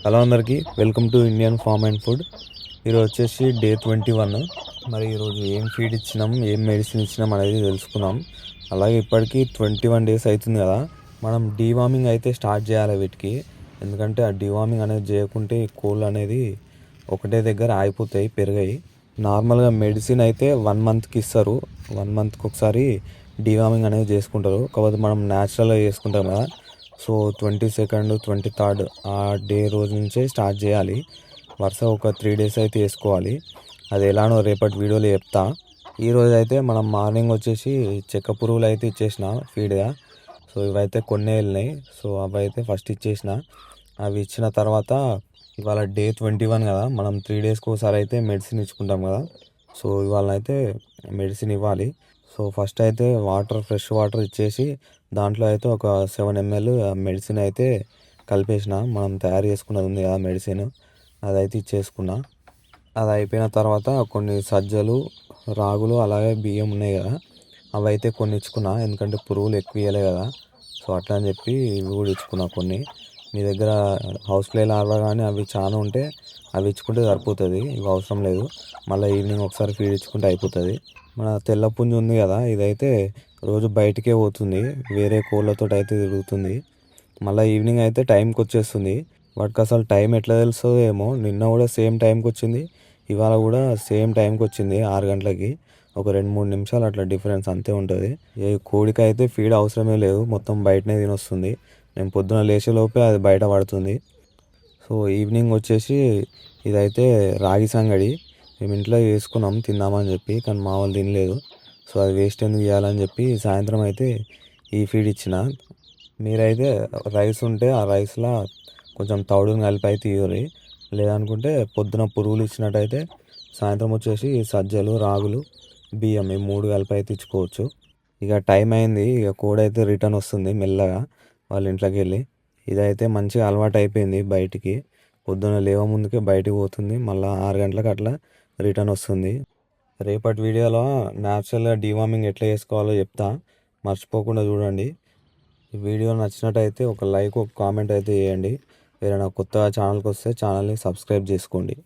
Hello అందరికీ welcome to Indian farm and food. ఈరోజు వచ్చేసి డే 21. మరి ఈరోజు ఏం ఫీడ్ ఇచ్చినాం, ఏం మెడిసిన్ ఇచ్చినాం అనేది తెలుసుకుందాం. అలాగే ఇప్పటికీ 21 డేస్ అవుతుంది కదా, మనం డీవార్మింగ్ అయితే స్టార్ట్ చేయాలి వీటికి. ఎందుకంటే ఆ డీవార్మింగ్ అనేది చేయకుంటే ఈ కోళ్ళు అనేది ఒకటే దగ్గర ఆగిపోతాయి, పెరిగాయి. నార్మల్గా మెడిసిన్ అయితే 1 మంత్కి ఇస్తారు, 1 మంత్కి ఒకసారి డీవార్మింగ్ అనేది చేసుకుంటారు. కాకపోతే మనం న్యాచురల్గా చేసుకుంటాం కదా, సో 22nd 23rd ఆ డే రోజు నుంచే స్టార్ట్ చేయాలి. వరుస ఒక 3 డేస్ అయితే వేసుకోవాలి. అది ఎలానో రేపటి వీడియోలో చెప్తా. ఈరోజు అయితే మనం మార్నింగ్ వచ్చేసి చెక్క పురుగులు అయితే ఇచ్చేసిన ఫీడ్గా. సో ఇవైతే కొన్ని వెళ్ళినాయి, సో అవి అయితే ఫస్ట్ ఇచ్చేసిన. అవి ఇచ్చిన తర్వాత ఇవాళ డే 21 కదా, మనం 3 డేస్కి ఒకసారి అయితే మెడిసిన్ ఇచ్చుకుంటాం కదా. సో ఇవాళ అయితే మెడిసిన్ ఇవ్వాలి. సో ఫస్ట్ అయితే ఫ్రెష్ వాటర్ ఇచ్చేసి దాంట్లో అయితే ఒక 7 ml మెడిసిన్ అయితే కలిపేసిన. మనం తయారు చేసుకున్నది ఉంది కదా మెడిసిన్, అదైతే ఇచ్చేసుకున్నా. అది అయిపోయిన తర్వాత కొన్ని సజ్జలు, రాగులు, అలాగే బియ్యం ఉన్నాయి కదా, అవి అయితే కొన్ని ఇచ్చుకున్నా. ఎందుకంటే పురుగులు ఎక్కువ ఇవ్వలే కదా, సో అట్లా అని చెప్పి ఇవి కూడా ఇచ్చుకున్నా కొన్ని. మీ దగ్గర హౌస్ ప్లే లార్వా కానీ అవి చాలా ఉంటే అవి ఇచ్చుకుంటే సరిపోతుంది, ఇవి అవసరం లేదు. మళ్ళీ ఈవినింగ్ ఒకసారి ఫీడ్ ఇచ్చుకుంటే అయిపోతుంది. మన తెల్ల పుంజు ఉంది కదా, ఇదైతే రోజు బయటికే పోతుంది, వేరే కోళ్ళతో అయితే తిరుగుతుంది. మళ్ళీ ఈవినింగ్ అయితే టైంకి వచ్చేస్తుంది. వాటికి అసలు టైం ఎట్లా తెలుస్తుందో ఏమో, నిన్న కూడా సేమ్ టైంకి వచ్చింది, ఇవాళ కూడా సేమ్ టైంకి వచ్చింది 6 గంటలకి. ఒక 2-3 నిమిషాలు అట్లా డిఫరెన్స్ అంతే ఉంటుంది. ఏ కోడికి అయితే ఫీడ్ అవసరమే లేదు, మొత్తం బయటనే తినొస్తుంది. నేను పొద్దున లేచేలోపే అది బయట పడుతుంది. సో ఈవినింగ్ వచ్చేసి ఇదైతే రాగి సంగడి మేము ఇంట్లో వేసుకున్నాం తిందామని చెప్పి, కానీ మా వాళ్ళు తినలేదు. సో అది వేస్ట్ ఎందుకు చేయాలని చెప్పి సాయంత్రం అయితే ఈ ఫీడ్ ఇచ్చిన. మీరైతే రైస్ ఉంటే ఆ రైస్లో కొంచెం తౌడుని కలిపి అయితే ఇవ్వరు, లేదనుకుంటే పొద్దున పురుగులు ఇచ్చినట్టయితే సాయంత్రం వచ్చేసి సజ్జలు, రాగులు, బియ్యం ఈ 3 కలిపి అయితే ఇచ్చుకోవచ్చు. ఇక టైం అయింది, ఇక కోడి అయితే రిటర్న్ వస్తుంది మెల్లగా వాళ్ళ ఇంట్లోకి వెళ్ళి. ఇదైతే మంచిగా అలవాటు అయిపోయింది, బయటికి పొద్దున లేవ ముందుకే బయటికి పోతుంది, మళ్ళీ 6 గంటలకు అట్లా రిటర్న్ వస్తుంది. రేపటి వీడియోలో న్యాచురల్గా డీవార్మింగ్ ఎట్లా చేసుకోవాలో చెప్తా, మర్చిపోకుండా చూడండి. ఈ వీడియో నచ్చినట్టయితే ఒక లైక్, ఒక కామెంట్ అయితే చేయండి. వేరే కొత్తగా ఛానల్కి వస్తే ఛానల్ని సబ్స్క్రైబ్ చేసుకోండి.